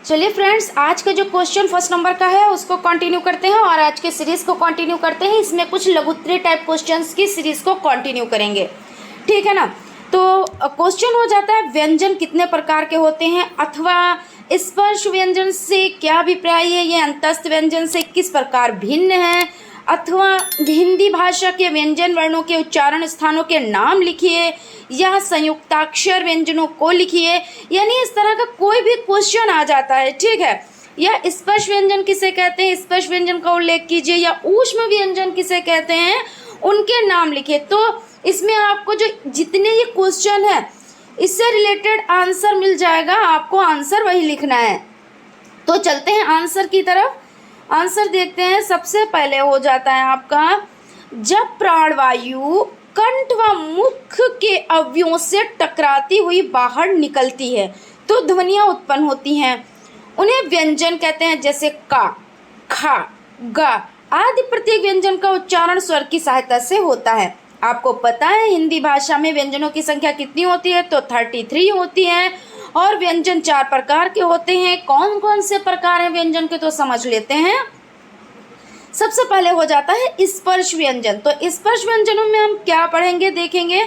चलिए फ्रेंड्स, आज का जो क्वेश्चन फर्स्ट नंबर का है उसको कंटिन्यू करते हैं और आज के सीरीज़ को कंटिन्यू करते हैं। इसमें कुछ लघुत्तरीय टाइप क्वेश्चंस की सीरीज़ को कंटिन्यू करेंगे, ठीक है ना। तो क्वेश्चन हो जाता है व्यंजन कितने प्रकार के होते हैं, अथवा स्पर्श व्यंजन से क्या अभिप्राय है, ये अंतस्थ व्यंजन से किस प्रकार भिन्न है, अथवा हिंदी भाषा के व्यंजन वर्णों के उच्चारण स्थानों के नाम लिखिए या संयुक्ताक्षर व्यंजनों को लिखिए। यानी इस तरह का कोई भी क्वेश्चन आ जाता है, ठीक है। या स्पर्श व्यंजन किसे कहते हैं, स्पर्श व्यंजन का उल्लेख कीजिए, या ऊष्म व्यंजन किसे कहते हैं, उनके नाम लिखिए। तो इसमें आपको जो जितने ये क्वेश्चन है इससे रिलेटेड आंसर मिल जाएगा, आपको आंसर वही लिखना है। तो चलते हैं आंसर की तरफ। आंसर देखते हैं। सबसे पहले हो जाता है आपका, जब प्राणवायु कंठ व मुख के अवयवों से टकराती हुई बाहर निकलती है तो ध्वनियाँ उत्पन्न होती हैं, उन्हें व्यंजन कहते हैं। जैसे का, खा, गा आदि प्रत्येक व्यंजन का उच्चारण स्वर की सहायता से होता है। आपको पता है हिंदी भाषा में व्यंजनों की संख्या कितनी होती है, तो 33 होती है। और व्यंजन 4 प्रकार के होते हैं। कौन कौन से प्रकार हैं व्यंजन के, तो समझ लेते हैं। सबसे पहले हो जाता है स्पर्श व्यंजन। तो स्पर्श व्यंजनों में हम क्या पढ़ेंगे, देखेंगे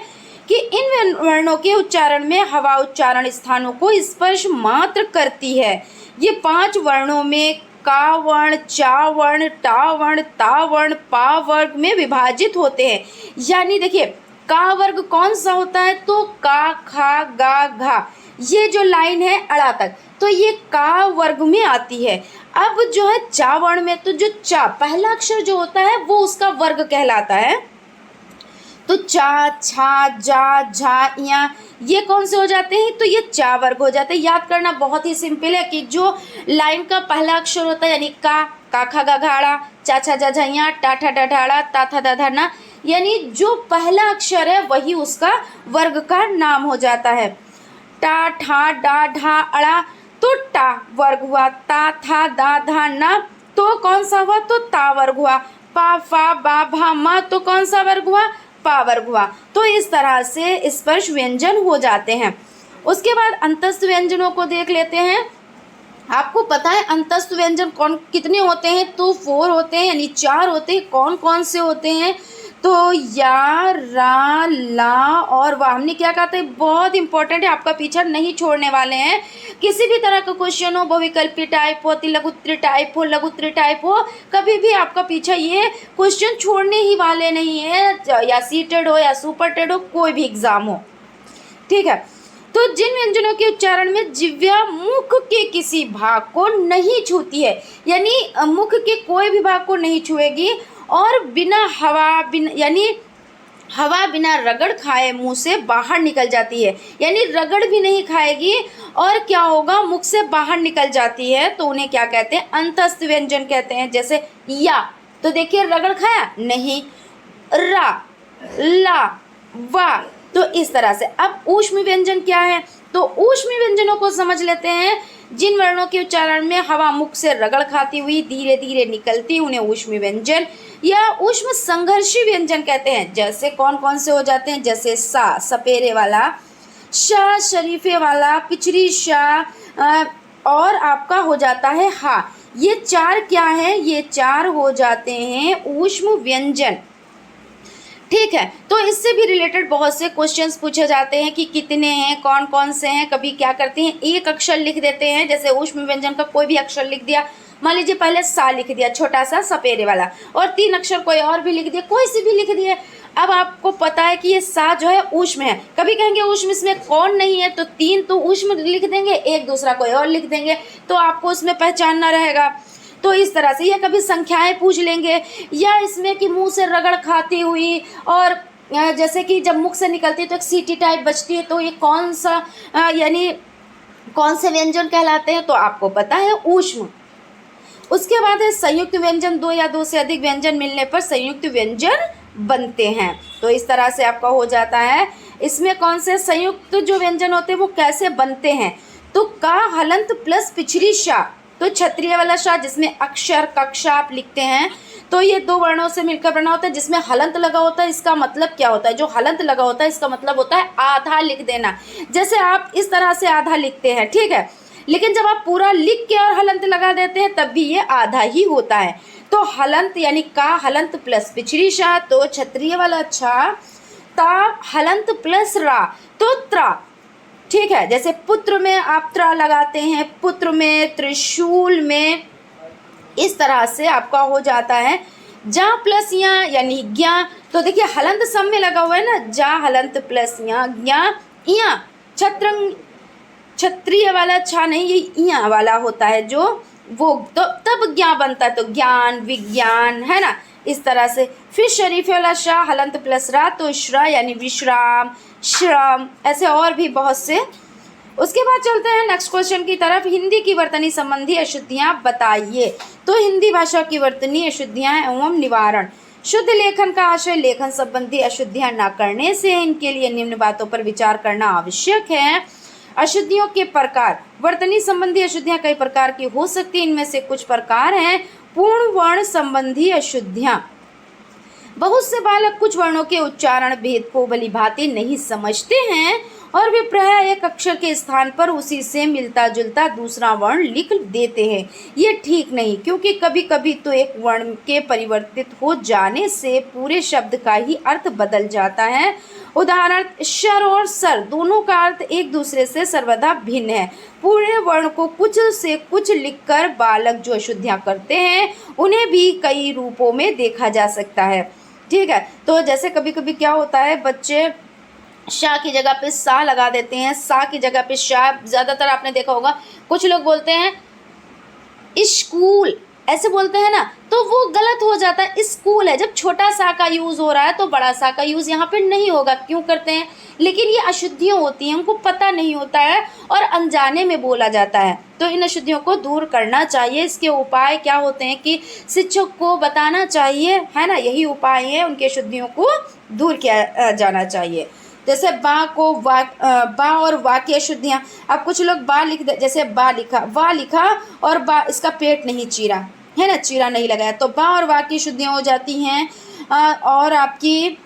कि इन वर्णों के उच्चारण में हवा उच्चारण स्थानों को स्पर्श मात्र करती है। ये 5 वर्णों में का वर्ण, चा वर्ण, टा वर्ण, ता वर्ण, पा वर्ग में विभाजित होते हैं। यानी देखिए, का वर्ग कौन सा होता है, तो का, खा, गा, घा, ये जो लाइन है अड़ा तक, तो ये का वर्ग में आती है। अब जो है चा वर्ण में, तो जो चा पहला अक्षर जो होता है वो उसका वर्ग कहलाता है। तो चा, छा, जा, झा, या ये कौन से हो जाते हैं, तो ये चा वर्ग हो जाते हैं। याद करना बहुत ही सिंपल है कि जो लाइन का पहला अक्षर होता है, यानी का, खा गा घाड़ा, चा छा जा झैया, टा ठा डा ढाड़ा, ता था दा धरना, यानी जो पहला अक्षर है वही उसका वर्ग का नाम हो जाता है। टा, ठा, डा, ढा, अड़ा, तो टा वर्ग हुआ। ता, था, दा, धा, ना, तो कौन सा हुआ, तो ता वर्ग हुआ। पा, फा, बा, भा, मा, तो कौन सा वर्ग हुआ, पा वर्ग हुआ। तो इस तरह से स्पर्श व्यंजन हो जाते हैं। उसके बाद अंतस्थ व्यंजनों को देख लेते हैं। आपको पता है अंतस्थ व्यंजन कौन कितने होते हैं, तो 4 होते हैं, यानी 4 होते हैं। कौन कौन से होते हैं, तो या, रा, ला और वाह। हमने क्या कहा था, बहुत इंपॉर्टेंट है, आपका पीछा नहीं छोड़ने वाले हैं। किसी भी तरह का क्वेश्चन हो, बहुविकल्पी टाइप हो, लघुत्तरीय टाइप हो, लघुत्तरीय टाइप हो, कभी भी आपका पीछा ये क्वेश्चन छोड़ने ही वाले नहीं है, या सीटेड हो या सुपर टेड हो, कोई भी एग्जाम हो, ठीक है। तो जिन व्यंजनों के उच्चारण में जिह्वा मुख के किसी भाग को नहीं छूती है, यानी मुख के कोई भी भाग को नहीं छुएगी, और बिना हवा यानी हवा बिना रगड़ खाए मुंह से बाहर निकल जाती है, यानी रगड़ भी नहीं खाएगी और क्या होगा, मुख से बाहर निकल जाती है, तो उन्हें क्या कहते हैं, अंतस्थ व्यंजन कहते हैं। जैसे या, तो देखिए रगड़ खाया नहीं, रा, ला, वा, तो इस तरह से। अब ऊष्म व्यंजन क्या है, तो ऊष्म व्यंजनों को समझ लेते हैं। जिन वर्णों के उच्चारण में हवा मुख से रगड़ खाती हुई धीरे धीरे निकलती, उन्हें ऊष्म व्यंजन या ऊष्म संघर्षी व्यंजन कहते हैं। जैसे कौन कौन से हो जाते हैं, जैसे सा सपेरे वाला, शा शरीफे वाला, पिछरी शा, और आपका हो जाता है हा। ये 4 क्या है, ये 4 हो जाते हैं ऊष्म व्यंजन, ठीक है। तो इससे भी रिलेटेड बहुत से क्वेश्चंस पूछे जाते हैं कि कितने हैं, कौन कौन से हैं। कभी क्या करते हैं, एक अक्षर लिख देते हैं, जैसे ऊष्म व्यंजन का कोई भी अक्षर लिख दिया, मान लीजिए पहले सा लिख दिया छोटा सा सपेरे वाला, और 3 अक्षर कोई और भी लिख दिया, कोई सी भी लिख दिए। अब आपको पता है कि ये सा जो है ऊष्म है, कभी कहेंगे ऊष्म इसमें कौन नहीं है, तो 3 तो ऊष्म लिख देंगे, एक दूसरा कोई और लिख देंगे, तो आपको उसमें पहचानना रहेगा। तो इस तरह से, या कभी संख्याएं पूछ लेंगे, या इसमें कि मुंह से रगड़ खाती हुई, और जैसे कि जब मुख से निकलती है तो एक सीटी टाइप बचती है, तो ये कौन सा यानी कौन से व्यंजन कहलाते हैं, तो आपको पता है ऊष्म। उसके बाद है संयुक्त व्यंजन, 2 या 2 से अधिक व्यंजन मिलने पर संयुक्त व्यंजन बनते हैं। तो इस तरह से आपका हो जाता है। इसमें कौन से संयुक्त जो व्यंजन होते हैं वो कैसे बनते हैं, तो का हलंत प्लस पिछरी शा, तो क्षत्रिय वाला शा जिसमें अक्षर कक्षा आप लिखते हैं, तो ये 2 वर्णों से मिलकर बना होता है, जिसमें हलंत लगा होता है। इसका मतलब क्या होता है, जो हलंत लगा होता है इसका मतलब होता है आधा लिख देना। जैसे आप इस तरह से आधा लिखते हैं, ठीक है, लेकिन जब आप पूरा लिख के और हलंत लगा देते हैं तब भी ये आधा ही होता है। तो हलंत यानी का हलंत प्लस पिछड़ी शा तो क्षत्रिय वाला छा, ता हलंत प्लस रा तो त्रा। ठीक है, जैसे पुत्र में आप त्रा लगाते हैं, पुत्र में, त्रिशूल में, इस तरह से आपका हो जाता है जा प्लस या यानी ज्ञा। तो देखिए हलंत सब में लगा हुआ है ना, जा हलंत प्लस या ज्ञा इया। छत्रंग क्षत्रिय वाला छा नहीं, ये इया वाला होता है जो वो, तो तब ज्ञा बनता है, तो ज्ञान विज्ञान है ना, इस तरह से। फिर शरीफ वाला शाह हलंत प्लस रा तो श्रा यानी विश्राम श्रम, ऐसे और भी बहुत से। उसके बाद चलते हैं नेक्स्ट क्वेश्चन की तरफ। हिंदी की वर्तनी संबंधी अशुद्धियाँ बताइए। तो हिंदी भाषा की वर्तनी अशुद्धियाँ एवं निवारण। शुद्ध लेखन का आशय लेखन संबंधी अशुद्धियाँ न करने से इनके लिए निम्न बातों पर विचार करना आवश्यक है। अशुद्धियों के प्रकार। वर्तनी संबंधी अशुद्धियाँ कई प्रकार की हो सकती हैं। इनमें से कुछ प्रकार हैं। पूर्ण वर्ण संबंधी अशुद्धियाँ। बहुत से बालक कुछ वर्णों के उच्चारण भेद को भली भांति नहीं समझते हैं और वे प्रायः एक अक्षर के स्थान पर उसी से मिलता जुलता दूसरा वर्ण लिख देते हैं। ये ठीक नहीं, क्योंकि कभी कभी तो एक वर्ण के परिवर्तित हो जाने से पूरे शब्द का ही अर्थ बदल जाता है। उदाहरण, शर और सर दोनों का अर्थ एक दूसरे से सर्वदा भिन्न है। पूरे वर्ण को कुछ से कुछ लिखकर बालक जो अशुद्धियाँ करते हैं उन्हें भी कई रूपों में देखा जा सकता है। ठीक है, तो जैसे कभी कभी क्या होता है, बच्चे शाह की जगह पे सा लगा देते हैं, सा की जगह पे शाह। ज़्यादातर आपने देखा होगा कुछ लोग बोलते हैं स्कूल, ऐसे बोलते हैं ना, तो वो गलत हो जाता है। स्कूल है, जब छोटा सा का यूज़ हो रहा है तो बड़ा सा का यूज़ यहाँ पे नहीं होगा। क्यों करते हैं? लेकिन ये अशुद्धियाँ होती हैं, हमको पता नहीं होता है और अनजाने में बोला जाता है। तो इन अशुद्धियों को दूर करना चाहिए। इसके उपाय क्या होते हैं कि शिक्षक को बताना चाहिए, है ना, यही उपाय है, उनके अशुद्धियों को दूर किया जाना चाहिए। जैसे बा को बा और वा की अशुद्धियाँ। अब कुछ लोग बा लिख दे, जैसे बा लिखा, वा लिखा और बा, इसका पेट नहीं चीरा, है ना, चीरा नहीं लगाया, तो बा और वा की अशुद्धियाँ हो जाती हैं। और आपकी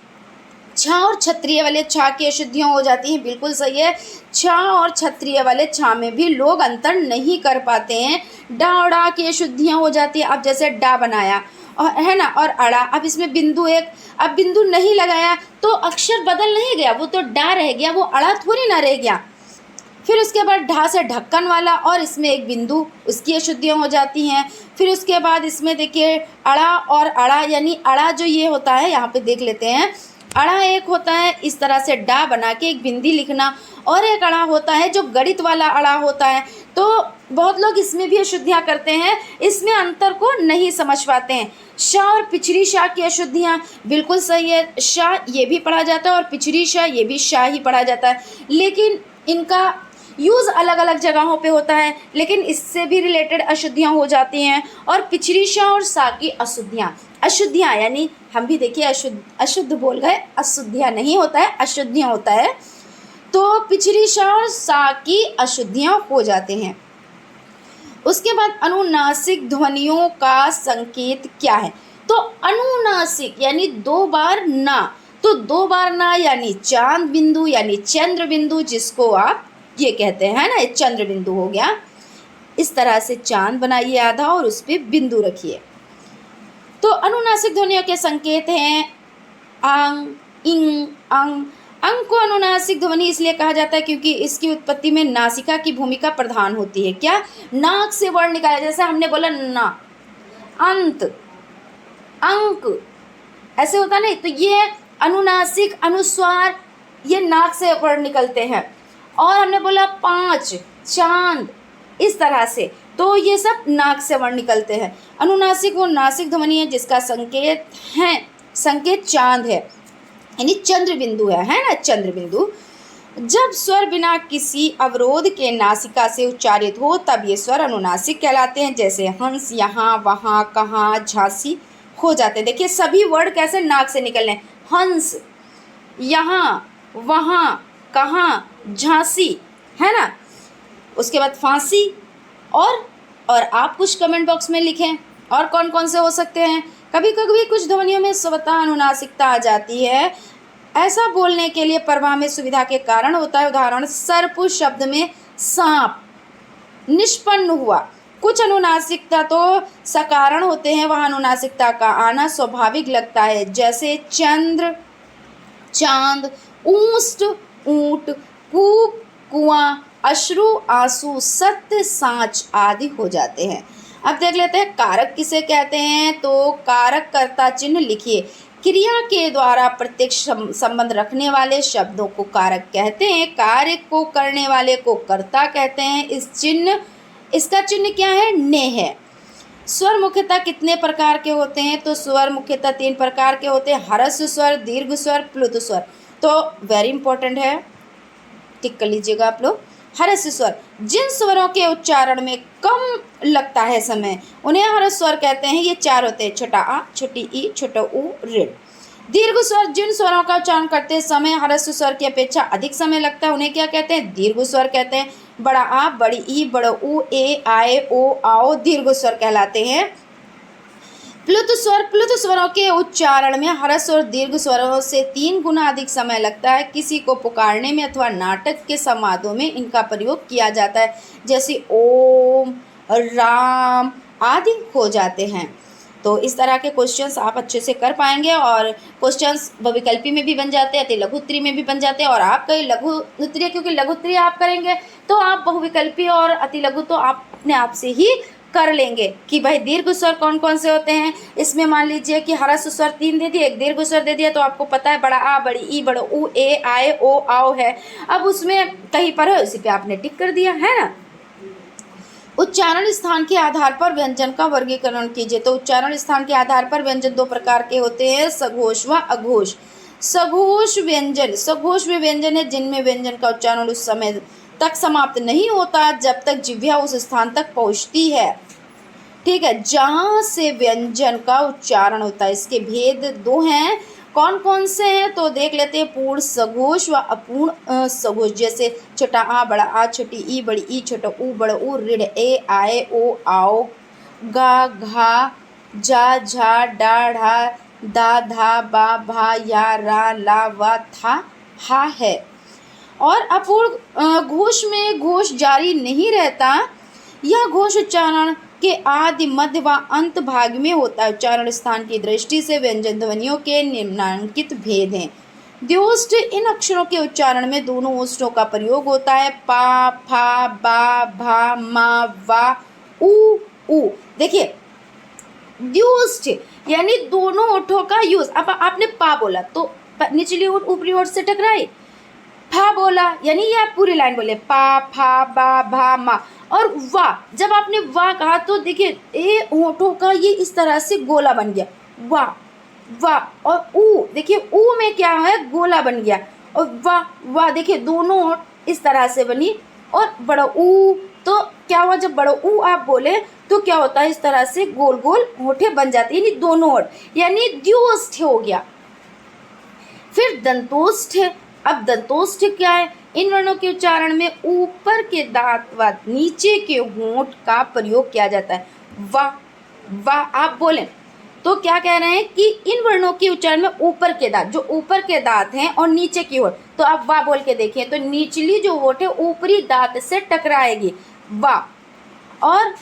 छा और क्षत्रिय वाले छा की अशुद्धियाँ हो जाती हैं। बिल्कुल सही है, छा और क्षत्रिय वाले छा में भी लोग अंतर नहीं कर पाते हैं। डा और डा की अशुद्धियाँ हो जाती हैं। अब जैसे डा बनाया और है ना, और अड़ा, अब इसमें बिंदु एक, अब बिंदु नहीं लगाया तो अक्षर बदल नहीं गया, वो तो डा रह गया, वो अड़ा थोड़ी ना रह गया। फिर उसके बाद ढा से ढक्कन वाला और इसमें एक बिंदु, उसकी अशुद्धियाँ हो जाती हैं। फिर उसके बाद इसमें देखिए अड़ा और अड़ा, यानी अड़ा जो ये होता है, यहाँ पे देख लेते हैं, अड़ा एक होता है इस तरह से डा बना के एक बिंदी लिखना, और एक अड़ा होता है जो गणित वाला अड़ा होता है। तो बहुत लोग इसमें भी अशुद्धियाँ करते हैं, इसमें अंतर को नहीं समझ पाते हैं। शाह और पिछड़ी शाह की अशुद्धियाँ, बिल्कुल सही है, शाह ये भी पढ़ा जाता है और पिछड़ी शाह ये भी शाह ही पढ़ा जाता है, लेकिन इनका यूज़ अलग अलग जगहों पे होता है, लेकिन इससे भी रिलेटेड अशुद्धियाँ हो जाती हैं। और पिछड़ी शाह और शाह की अशुद्धियाँ यानी हम भी देखिए अशुद्ध बोल गए, अशुद्धियाँ नहीं होता है, अशुद्धियाँ होता है। तो पिछड़ी शाह और शाह की अशुद्धियाँ हो जाते हैं। उसके बाद अनुनासिक ध्वनियों का संकेत क्या है? तो अनुनासिक यानी दो बार ना, तो दो बार ना यानी चांद बिंदु यानी चंद्र बिंदु, जिसको आप ये कहते हैं ना, चंद्र बिंदु हो गया। इस तरह से चांद बनाइए आधा और उस पर बिंदु रखिए। तो अनुनासिक ध्वनियों के संकेत हैं आंग, इंग, अंग। अंग को अनुनासिक ध्वनि इसलिए कहा जाता है क्योंकि इसकी उत्पत्ति में नासिका की भूमिका प्रधान होती है। क्या? नाक से वर्ण निकाला, जैसे हमने बोला ना, अंत, अंक, ऐसे होता नहीं, तो ये अनुनासिक, अनुस्वार, ये नाक से वर्ण निकलते हैं। और हमने बोला पाँच, चांद, इस तरह से, तो ये सब नाक से वर्ण निकलते हैं। अनुनासिक वो नासिक ध्वनि है जिसका संकेत चांद है, यानी चंद्र बिंदु है ना, चंद्र बिंदु। जब स्वर बिना किसी अवरोध के नासिका से उच्चारित हो तब ये स्वर अनुनासिक कहलाते हैं। जैसे हंस, यहाँ, वहाँ, कहाँ, झांसी हो जाते हैं। देखिए सभी वर्ड कैसे नाक से निकल रहे हैं, हंस, यहाँ, वहाँ, कहाँ, झांसी, है ना। उसके बाद फांसी, और आप कुछ कमेंट बॉक्स में लिखें और कौन कौन से हो सकते हैं। कभी कभी कुछ ध्वनियों में स्वतः अनुनासिकता आ जाती है, ऐसा बोलने के लिए प्रवाह में सुविधा के कारण होता है। उदाहरण, सर्प शब्द में सांप, निष्पन्न हुआ। कुछ अनुनासिकता तो सकारण होते हैं, वहाँ अनुनासिकता का आना स्वाभाविक लगता है, जैसे चंद्र, चांद, ऊष्ट, ऊंट, कूप, कुआं, अश्रु, आंसू, सत्य, सांच आदि हो जाते हैं। अब देख लेते हैं कारक किसे कहते हैं। तो कारक कर्ता चिन्ह लिखिए। क्रिया के द्वारा प्रत्यक्ष संबंध रखने वाले शब्दों को कारक कहते हैं। कार्य को करने वाले को कर्ता कहते हैं। इसका चिन्ह क्या है? ने है। स्वर मुख्यतः कितने प्रकार के होते हैं? तो स्वर मुख्यतः 3 प्रकार के होते हैं, ह्रस्व स्वर, दीर्घ स्वर, प्लुत स्वर। तो वेरी इंपॉर्टेंट है, टिक कर लीजिएगा आप लोग। ह्रस्व स्वर, जिन स्वरों के उच्चारण में कम लगता है समय, उन्हें ह्रस्व स्वर कहते हैं। ये 4 होते हैं, छोटा आ, छोटी ई, छोटा ऊ, ऋ। दीर्घ स्वर, जिन स्वरों का उच्चारण करते समय ह्रस्व स्वर की अपेक्षा अधिक समय लगता है, उन्हें क्या कहते हैं? दीर्घ स्वर कहते हैं। बड़ा आ, बड़ी ई, बड़ा ऊ, ए, आए, ओ, आओ दीर्घ स्वर कहलाते हैं। प्लुत स्वर, प्लुत स्वरों के उच्चारण में ह्रस्व और दीर्घ स्वरों से 3 गुना अधिक समय लगता है। किसी को पुकारने में अथवा नाटक के संवादों में इनका प्रयोग किया जाता है, जैसे ओम, राम आदि हो जाते हैं। तो इस तरह के क्वेश्चंस आप अच्छे से कर पाएंगे, और क्वेश्चंस बहुविकल्पी में भी बन जाते हैं, अति लघुत्तरी में भी बन जाते हैं। और आप कई लघुत्तरी, क्योंकि लघुत्तरी आप करेंगे तो आप बहुविकल्पी और अति लघु तो आप अपने आप से ही कर लेंगे कि भाई दीर्घ स्वर कौन कौन से होते हैं। इसमें मान लीजिए कि ह्रस्व स्वर 3 दे दिए, एक दीर्घ स्वर दे दिया, तो आपको पता है बड़ा आ, बड़ी ई, बड़ा ऊ, ए, आए, ओ, आओ है। अब उसमें कहीं पर है, उसी पे आपने टिक कर दिया है ना। उच्चारण स्थान के आधार पर व्यंजन का वर्गीकरण कीजिए। तो उच्चारण स्थान के आधार पर व्यंजन 2 प्रकार के होते हैं, सघोष व अघोष। सघोष व्यंजन, सघोष वे व्यंजन है जिनमें व्यंजन का उच्चारण उस समय तक समाप्त नहीं होता जब तक जिह्वा उस स्थान तक पहुंचती है। ठीक है, जहाँ से व्यंजन का उच्चारण होता है। इसके भेद 2 हैं, कौन कौन से हैं? तो देख लेते हैं, पूर्ण सघोष व अपूर्ण सघोष। जैसे छोटा आ, बड़ा आ, छोटी ई, बड़ी ई, छोटा ऊ, बड़ा ऊ, ऋ, ए, आए, ओ, आओ, गा, घा, जा, झा, डा, ढा, दा, धा, बा, भा, या, रा, ला, वा, था, हा है। और अपूर्ण घोष में घोष जारी नहीं रहता। यह घोष उच्चारण के आदि, मध्य व अंत भाग में होता है। उच्चारण स्थान की दृष्टि से व्यंजन ध्वनियों के निम्नलिखित भेद हैं। द्योष्ट, इन अक्षरों के उच्चारण में दोनों ओष्ठों का प्रयोग होता है, पा, फा, बा, भा, मा, वा, ऊ। देखिए द्योष्ट यानी दोनों ओठों का यूज। अब आपने पा बोला तो निचली ओठ ऊपरी ओठ से टकराई, फा बोला यानी ये आप पूरी लाइन बोले, पा, फा, बा, भा, मा। और वाह, जब आपने वाह कहा तो देखिए ए होठों का ये इस तरह से गोला बन गया, वाह वाह। और ऊ, देखिए ऊ में क्या है? गोला बन गया। और वाह वाह, देखिए दोनों होठ इस तरह से बनी। और बड़ा ऊ, तो क्या हुआ? जब बड़ा ऊ आप बोले तो क्या होता है? इस तरह से गोल गोल होठे बन जाते हैं, यानी दोनों होठ, यानी द्योष्ठ हो गया। फिर दंतोष्ठ है। अब दंतोष्ठ क्या है? इन वर्णों के उच्चारण में ऊपर के दांत व नीचे के होंठ का प्रयोग किया जाता है। वाह वाह आप बोलें तो क्या कह रहे हैं कि इन वर्णों के उच्चारण में ऊपर के दांत, जो ऊपर के दांत हैं और नीचे की होंठ, तो आप वाह बोल के देखिए तो निचली जो होंठ है ऊपरी दांत से टकराएगी, वाह। और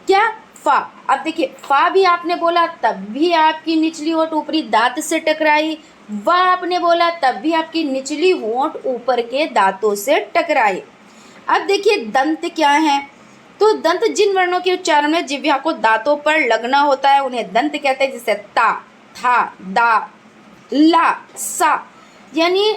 क्या? फा। अब देखिए फा भी आपने बोला तब भी आपकी निचली होंठ ऊपरी दांत से टकराई, वाह आपने बोला तब भी आपकी निचली होंठ ऊपर के दांतों से टकराई। अब देखिए दंत क्या है? तो दंत जिन वर्णों के उच्चारण में जिह्वा को दांतों पर लगना होता है उन्हें दंत कहते हैं, जैसे ता, था, दा, ला, सा। यानी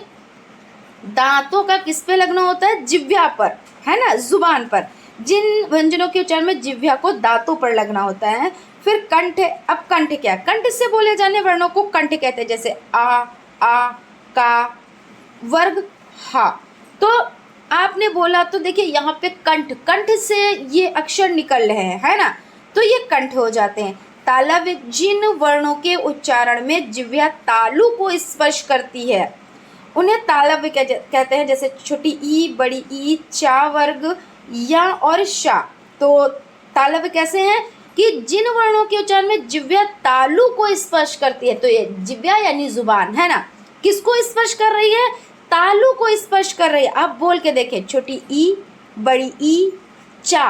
दांतों का किस पे लगना होता है? जिह्वा पर, है ना, जुबान पर। जिन व्यंजनों के उच्चारण में जिह्वा को दांतों पर लगना होता है। फिर कंठ है। अब कंठ क्या है? कंठ से बोले जाने वर्णों को कंठ कहते हैं, जैसे आ, का, वर्ग, हा। तो आपने बोला तो देखिए यहाँ पे कंठ, कंठ से ये अक्षर निकल रहे हैं, है ना, तो ये कंठ हो जाते हैं। तालव्य, जिन वर्णों के उच्चारण में जिह्वा तालु को स्पर्श करती है उन्हें तालव्य कहते हैं, जैसे छोटी ई, बड़ी ई, चा वर्ग, या और शा। तो तालव्य कैसे हैं कि जिन वर्णों के उच्चारण में जिह्वा तालु को स्पर्श करती है, तो ये जिह्वा यानी जुबान, है ना, किसको स्पर्श कर रही है? तालु को स्पर्श कर रही है। आप बोल के देखें, छोटी ई, बड़ी ई, चा,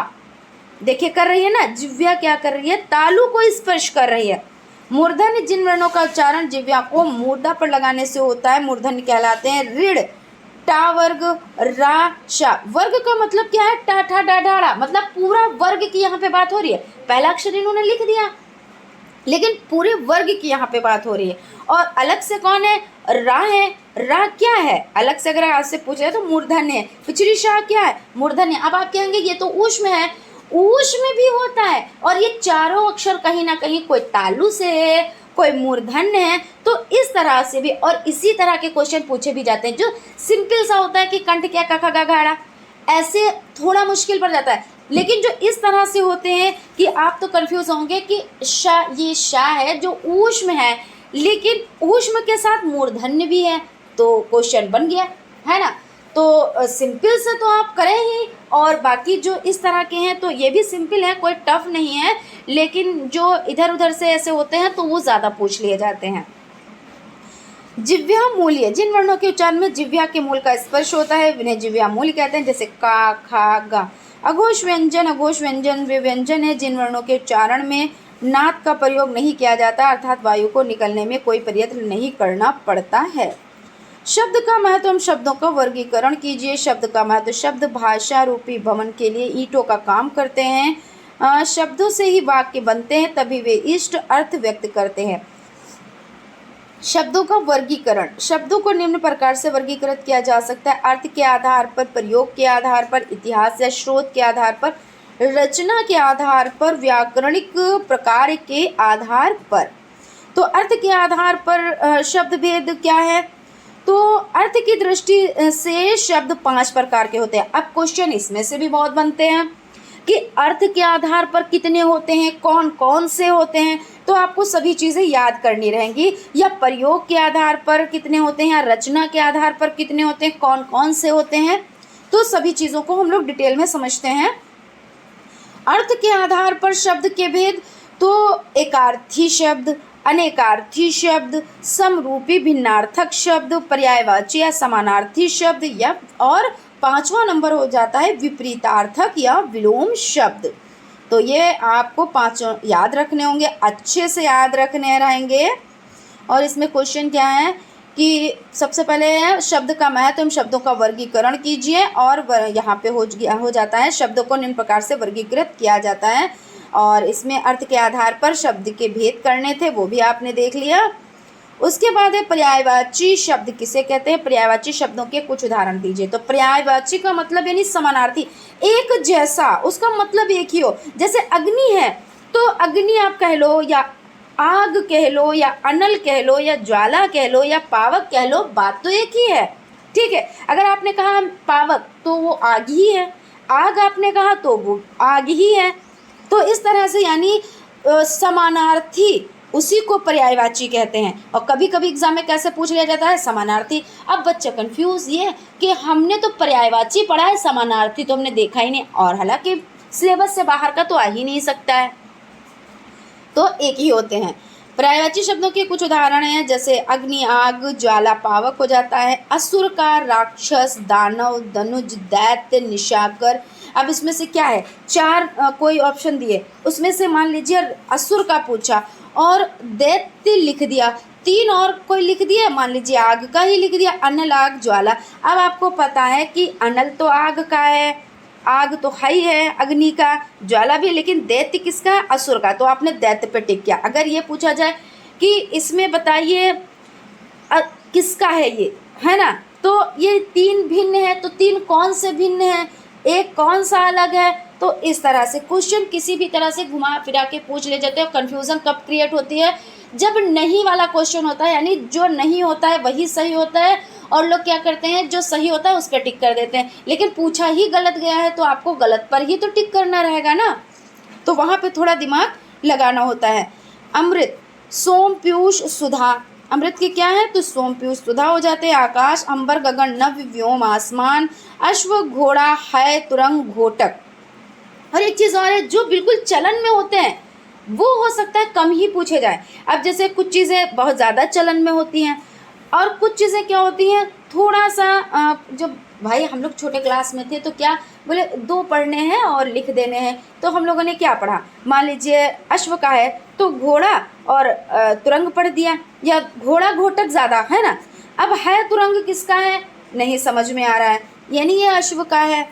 देखिए कर रही है ना, जिह्वा क्या कर रही है, तालु को स्पर्श कर रही है। मूर्धन्य जिन वर्णों का उच्चारण जिह्वा को मूर्धा पर लगाने से होता है मूर्धन्य कहलाते हैं। ऋण, टा वर्ग, रा, शा। वर्ग का मतलब क्या है, टा ठा डा ढा ड़ा, मतलब पूरा वर्ग की यहाँ पे बात हो रही है। पहला अक्षर इन्होंने लिख दिया, लेकिन पूरे वर्ग की यहाँ पे बात हो रही है। और अलग से कौन है, रा है। रा क्या है, अलग से अगर आपसे पूछ रहे तो मूर्धन्य है। पिछली शा क्या है, मूर्धन्य। अब आप कहेंगे ये तो ऊष्म है, ऊष्म भी होता है। और ये चारों अक्षर कहीं ना कहीं कोई तालु से है, कोई मूर्धन्य है। तो इस तरह से भी, और इसी तरह के क्वेश्चन पूछे भी जाते हैं जो सिंपल सा होता है कि कंठ क्या, क ख ग घ ड़, ऐसे थोड़ा मुश्किल पड़ जाता है। लेकिन जो इस तरह से होते हैं कि आप तो कंफ्यूज होंगे कि शा, ये शा है जो ऊष्म है, लेकिन ऊष्म के साथ मूर्धन्य भी है, तो क्वेश्चन बन गया, है ना। तो सिंपल से तो आप करें ही, और बाकी जो इस तरह के हैं तो ये भी सिंपल है, कोई टफ नहीं है। लेकिन जो इधर उधर से ऐसे होते हैं तो वो ज़्यादा पूछ लिए जाते हैं। जिह्वा मूल्य, जिन वर्णों के उच्चारण में जिह्वा के मूल का स्पर्श होता है उन्हें जिह्वा मूल्य कहते हैं, जैसे का, खा, गा। अघोष व्यंजन वे व्यंजन है जिन वर्णों के उच्चारण में नाक का प्रयोग नहीं किया जाता, अर्थात वायु को निकलने में कोई प्रयत्न नहीं करना पड़ता है। शब्द का महत्व, हम शब्दों का वर्गीकरण कीजिए। शब्द का महत्व, शब्द भाषा रूपी भवन के लिए ईंटों का काम करते हैं। शब्दों से ही वाक्य बनते हैं, तभी वे इष्ट अर्थ व्यक्त करते हैं। शब्दों का वर्गीकरण, शब्दों को निम्न प्रकार से वर्गीकृत किया जा सकता है: अर्थ के आधार पर, प्रयोग के आधार पर, इतिहास या स्रोत के आधार पर, रचना के आधार पर, व्याकरणिक प्रकार के आधार पर। तो अर्थ के आधार पर शब्द भेद क्या है, तो अर्थ की दृष्टि से शब्द 5 प्रकार के होते हैं। अब क्वेश्चन इसमें से भी बहुत बनते हैं कि अर्थ के आधार पर कितने होते हैं, कौन कौन से होते हैं, तो आपको सभी चीज़ें याद करनी रहेंगी। या प्रयोग के आधार पर कितने होते हैं, या रचना के आधार पर कितने होते हैं, कौन कौन से होते हैं, तो सभी चीज़ों को हम लोग डिटेल में समझते हैं। अर्थ के आधार पर शब्द के भेद, तो एकार्थी शब्द, अनेकार्थी शब्द, समरूपी भिन्नार्थक शब्द, पर्यायवाची या समानार्थी शब्द, या और 5वां नंबर हो जाता है विपरीतार्थक या विलोम शब्द। तो ये आपको 5 याद रखने होंगे, अच्छे से याद रखने रहेंगे। और इसमें क्वेश्चन क्या है कि सबसे पहले शब्द का महत्व, हम शब्दों का वर्गीकरण कीजिए। और यहाँ पे हो जाता है शब्दों को निम्न प्रकार से वर्गीकृत किया जाता है। और इसमें अर्थ के आधार पर शब्द के भेद करने थे, वो भी आपने देख लिया। उसके बाद है पर्यायवाची शब्द किसे कहते हैं, पर्यायवाची शब्दों के कुछ उदाहरण दीजिए। तो पर्यायवाची का मतलब यानी समानार्थी, एक जैसा, उसका मतलब एक ही हो। जैसे अग्नि है तो अग्नि आप कह लो, या आग कह लो, या अनल कह लो, या ज्वाला कह लो, या पावक कह लो, बात तो एक ही है, ठीक है। अगर आपने कहा पावक तो वो आग ही है, आग आपने कहा तो वो आग ही है। तो इस तरह से यानी समानार्थी, उसी को पर्यायवाची कहते हैं। और कभी कभी एग्जाम में कैसे पूछ लिया जाता है, समानार्थी। अब बच्चे कंफ्यूज ये कि हमने तो पर्यायवाची पढ़ा है, समानार्थी तो हमने देखा ही नहीं, और हालांकि सिलेबस से बाहर का तो आ ही नहीं सकता है, तो एक ही होते हैं। पर्यायवाची शब्दों के कुछ उदाहरण हैं, जैसे अग्नि आग, ज्वाला पावक हो जाता है, असुर का राक्षस, दानव, धनुज, दैत्य, निशाकर। अब इसमें से क्या है, 4 कोई ऑप्शन दिए, उसमें से मान लीजिए असुर का पूछा और दैत्य लिख दिया, 3 और कोई लिख दिया, मान लीजिए आग का ही लिख दिया, अनल, आग, ज्वाला। अब आपको पता है कि अनल तो आग का है, आग तो ही है अग्नि का, ज्वाला भी, लेकिन दैत्य किसका है, असुर का, तो आपने दैत्य पे टिक किया। अगर ये पूछा जाए कि इसमें बताइए किसका है ये, है ना, तो ये 3 भिन्न है, तो 3 कौन से भिन्न है, एक कौन सा अलग है। तो इस तरह से क्वेश्चन किसी भी तरह से घुमा फिरा के पूछ ले जाते हैं। कन्फ्यूज़न कब क्रिएट होती है, जब नहीं वाला क्वेश्चन होता है, यानी जो नहीं होता है वही सही होता है, और लोग क्या करते हैं जो सही होता है उस पर टिक कर देते हैं। लेकिन पूछा ही गलत गया है तो आपको गलत पर ही तो टिक करना रहेगा ना, तो वहाँ पे थोड़ा दिमाग लगाना होता है। अमृत, सोम, पीयूष, सुधा। अमृत के क्या है, तो सोम, पीयूष, सुधा हो जाते हैं। आकाश, अंबर, गगन, नभ, व्योम, आसमान, अश्व, घोड़ा, है, तुरंग, घोटक। और एक चीज़ और है, जो बिल्कुल चलन में होते हैं वो हो सकता है कम ही पूछे जाए। अब जैसे कुछ चीज़ें बहुत ज़्यादा चलन में होती हैं, और कुछ चीज़ें क्या होती हैं थोड़ा सा जब भाई हम लोग छोटे क्लास में थे तो क्या बोले, 2 पढ़ने हैं और लिख देने हैं, तो हम लोगों ने क्या पढ़ा, मान लीजिए अश्व का है तो घोड़ा और तुरंग पढ़ दिया, या घोड़ा घोटक ज़्यादा है ना। अब है तुरंग किसका है, नहीं समझ में आ रहा है, यानी ये अश्व का है।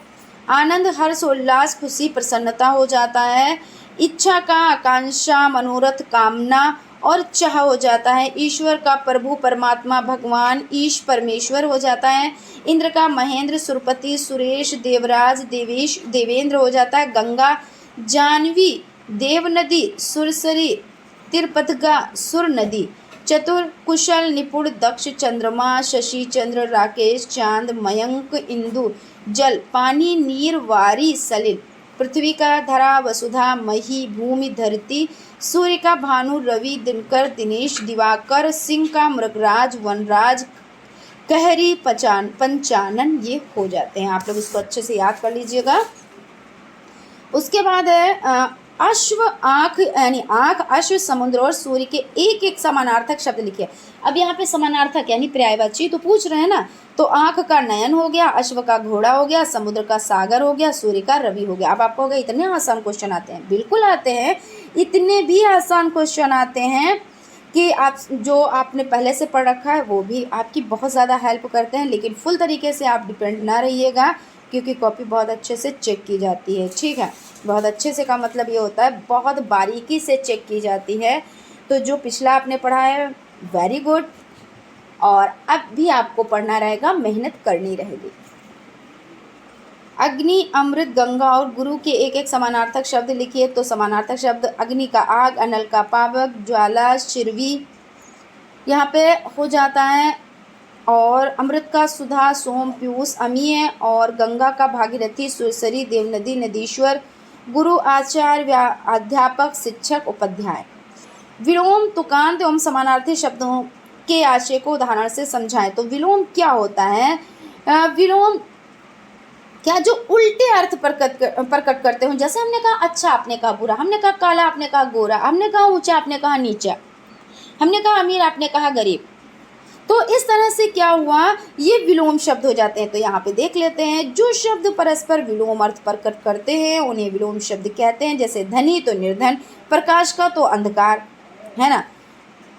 आनंद, हर्ष, उल्लास, खुशी, प्रसन्नता हो जाता है। इच्छा का आकांक्षा, मनोरथ, कामना और चाह हो जाता है। ईश्वर का प्रभु, परमात्मा, भगवान, ईश, परमेश्वर हो जाता है। इंद्र का महेंद्र, सुरपति, सुरेश, देवराज, देवेश, देवेंद्र हो जाता है। गंगा, जानवी, देव नदी, सुरसरी, तिरपतगा, सुर नदी। चतुर, कुशल, निपुण, दक्ष, चंद्रमा, शशि, चंद्र, राकेश, चांद, मयंक, इंदु। जल, पानी, नीर, वारी, सलिल। पृथ्वी का धरा, वसुधा, मही, भूमि, धरती। सूर्य का भानु, रवि, दिनकर, दिनेश, दिवाकर। सिंह का मृगराज, वनराज, कहरी, पंचानन। ये हो जाते हैं, आप लोग इसको अच्छे से याद कर लीजिएगा। उसके बाद है अश्व, आँख, यानी आँख, अश्व, समुद्र और सूर्य के एक एक समानार्थक शब्द लिखिए। अब यहाँ पे समानार्थक यानी पर्यायवाची तो पूछ रहे हैं ना, तो आँख का नयन हो गया, अश्व का घोड़ा हो गया, समुद्र का सागर हो गया, सूर्य का रवि हो गया। अब आपको हो गया, इतने आसान क्वेश्चन आते हैं, बिल्कुल आते हैं, इतने भी आसान क्वेश्चन आते हैं कि आप जो आपने पहले से पढ़ रखा है वो भी आपकी बहुत ज़्यादा हेल्प करते हैं। लेकिन फुल तरीके से आप डिपेंड ना रहिएगा, क्योंकि कॉपी बहुत अच्छे से चेक की जाती है, ठीक है। बहुत अच्छे से का मतलब ये होता है बहुत बारीकी से चेक की जाती है। तो जो पिछला आपने पढ़ा है वेरी गुड, और अब भी आपको पढ़ना रहेगा, मेहनत करनी रहेगी। अग्नि, अमृत, गंगा और गुरु के एक एक समानार्थक शब्द लिखिए। तो समानार्थक शब्द, अग्नि का आग, अनल का पावक, ज्वाला, शिरवी यहाँ पे हो जाता है, और अमृत का सुधा, सोम, पीयूष, अमीय, और गंगा का भागीरथी, सुरसरी, देवनदी, नदीश्वर। गुरु, आचार्य, अध्यापक, शिक्षक, उपाध्याय। विलोम, तुकांत एवं समानार्थी शब्दों के आशय को उदाहरण से समझाएं। तो विलोम क्या होता है, विलोम क्या, जो उल्टे अर्थ प्रकट करते हो। जैसे हमने कहा अच्छा, आपने कहा बुरा, हमने कहा काला, आपने कहा गोरा, हमने कहा ऊंचा, आपने कहा नीचा, हमने कहा अमीर, आपने कहा गरीब। तो इस तरह से क्या हुआ, ये विलोम शब्द हो जाते हैं। तो यहाँ पे देख लेते हैं, जो शब्द परस्पर विलोम अर्थ प्रकट करते हैं उन्हें विलोम शब्द कहते हैं। जैसे धनी तो निर्धन, प्रकाश का तो अंधकार, है ना।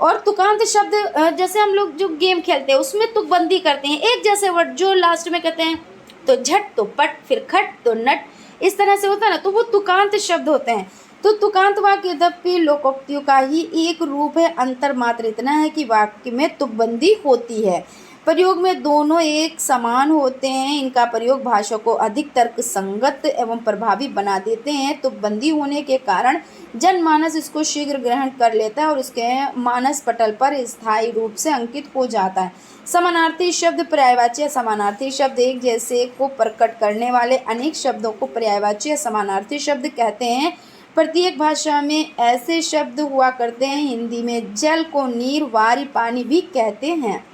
और तुकांत शब्द, जैसे हम लोग जो गेम खेलते हैं उसमें तुकबंदी करते हैं, एक जैसे वर्ड जो लास्ट में कहते हैं, तो झट तो पट, फिर खट तो नट, इस तरह से होता है ना, तो वो तुकांत शब्द होते हैं। तो तुकांत वाक्य यद्यपि लोकोक्तियों का ही एक रूप है, अंतर मात्र इतना है कि वाक्य में तुकबंदी होती है। प्रयोग में दोनों एक समान होते हैं। इनका प्रयोग भाषा को अधिक तर्क संगत एवं प्रभावी बना देते हैं। तुकबंदी होने के कारण जनमानस इसको शीघ्र ग्रहण कर लेता है और उसके मानस पटल पर स्थायी रूप से अंकित हो जाता है। समानार्थी शब्द, पर्यायवाची समानार्थी शब्द एक जैसे को प्रकट करने वाले अनेक शब्दों को पर्यायवाची समानार्थी शब्द कहते हैं। प्रत्येक भाषा में ऐसे शब्द हुआ करते हैं। हिंदी में जल को नीर, वारी, पानी भी कहते हैं।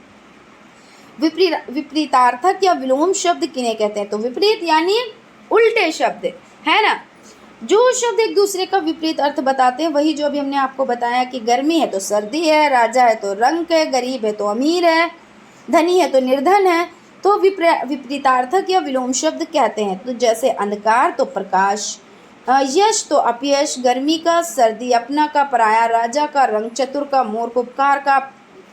विपरीतार्थक या विलोम शब्द किन्हें कहते हैं, तो विपरीत यानी उल्टे शब्द, है ना, जो शब्द एक दूसरे का विपरीत अर्थ बताते हैं। वही जो अभी हमने आपको बताया कि गर्मी है तो सर्दी है, राजा है तो रंक है, गरीब है तो अमीर है, धनी है तो निर्धन है, तो विपरीतार्थक या विलोम शब्द कहते हैं। तो जैसे अंधकार तो प्रकाश, यश तो अपयश, गर्मी का सर्दी, अपना का पराया, राजा का रंग, चतुर का मूर्ख, उपकार का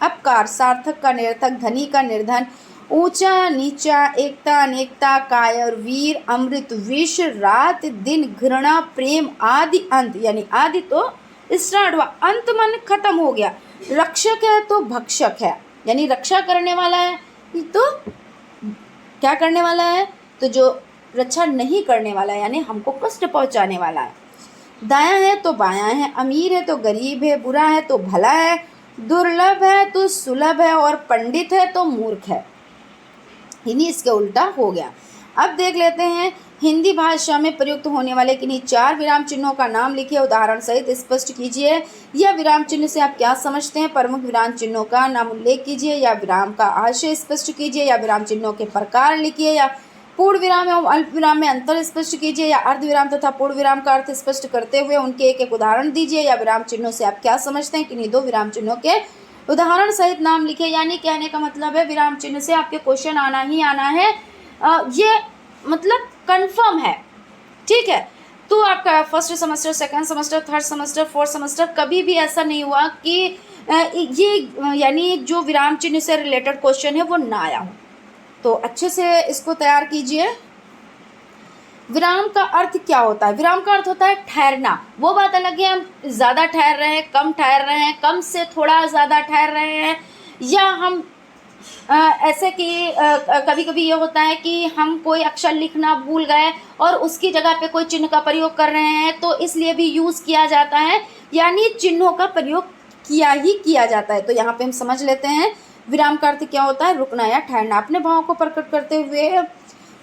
अपकार, सार्थक का निरर्थक, धनी का निर्धन, ऊंचा नीचा, एकता अनेकता, कायर वीर, अमृत विष, रात दिन, घृणा, प्रेम, आदि अंत, यानी आदि तो स्टार्ट हुआ, अंत मन खत्म हो गया। रक्षक है तो भक्षक है, यानी रक्षा करने वाला है, तो क्या करने वाला है, तो जो रक्षा नहीं करने वाला है, यानी हमको कष्ट पहुंचाने वाला है। दायां है तो बायां है, अमीर है तो गरीब है, बुरा है तो भला है, दुर्लभ है तो सुलभ है, और पंडित है तो मूर्ख है, यानी इसके उल्टा हो गया। अब देख लेते हैं हिंदी भाषा में प्रयुक्त होने वाले किन्हीं 4 विराम चिन्हों का नाम लिखिए, उदाहरण सहित स्पष्ट कीजिए। यह विराम चिन्ह से आप क्या समझते हैं, प्रमुख विराम चिन्हों का नाम उल्लेख कीजिए, या विराम का आशय स्पष्ट कीजिए, या विराम चिन्हों के प्रकार लिखिए, या पूर्ण विराम एवं अल्प विराम में अंतर स्पष्ट कीजिए, या अर्ध विराम तथा पूर्ण विराम का अर्थ स्पष्ट करते हुए उनके एक एक उदाहरण दीजिए, या विराम चिन्हों से आप क्या समझते हैं, किन्हीं 2 विराम चिन्हों के उदाहरण सहित नाम लिखे। यानी कहने का मतलब है विराम चिन्ह से आपके क्वेश्चन आना ही आना है। ये मतलब कंफर्म है, ठीक है। तो आपका first semester, second semester, third semester, fourth semester कभी भी ऐसा नहीं हुआ कि ये यानी जो विराम चिन्ह से रिलेटेड क्वेश्चन है वो ना आया हो। तो अच्छे से इसको तैयार कीजिए। विराम का अर्थ क्या होता है? विराम का अर्थ होता है ठहरना। वो बात अलग है हम ज़्यादा ठहर रहे हैं, कम ठहर रहे हैं, कम से थोड़ा ज़्यादा ठहर रहे हैं, या हम ऐसे कि कभी कभी ये होता है कि हम कोई अक्षर लिखना भूल गए और उसकी जगह पे कोई चिन्ह का प्रयोग कर रहे हैं, तो इसलिए भी यूज़ किया जाता है, यानी चिन्हों का प्रयोग किया ही किया जाता है। तो यहाँ पे हम समझ लेते हैं विराम का अर्थ क्या होता है, रुकना या ठहरना। अपने भावों को प्रकट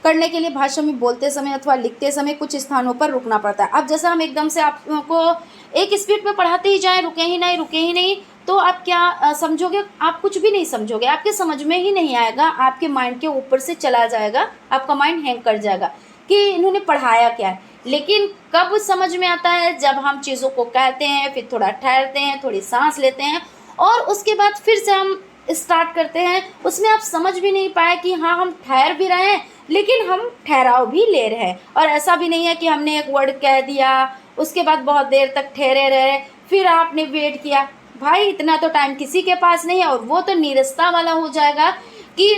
करने के लिए भाषा में बोलते समय अथवा लिखते समय कुछ स्थानों पर रुकना पड़ता है। अब जैसा हम एकदम से आपको एक स्पीड में पढ़ाते ही जाएं, रुके ही नहीं, तो आप क्या समझोगे? आप कुछ भी नहीं समझोगे, आपके समझ में ही नहीं आएगा, आपके माइंड के ऊपर से चला जाएगा, आपका माइंड हैंग कर जाएगा कि इन्होंने पढ़ाया क्या है। लेकिन कब समझ में आता है? जब हम चीज़ों को कहते हैं, फिर थोड़ा ठहरते हैं, थोड़ी सांस लेते हैं और उसके बाद फिर से हम स्टार्ट करते हैं। उसमें आप समझ भी नहीं पाए कि हाँ हम ठहर भी रहे हैं लेकिन हम ठहराव भी ले रहे हैं। और ऐसा भी नहीं है कि हमने एक वर्ड कह दिया उसके बाद बहुत देर तक ठहरे रहे फिर आपने वेट किया। भाई इतना तो टाइम किसी के पास नहीं है, और वो तो नीरसता वाला हो जाएगा कि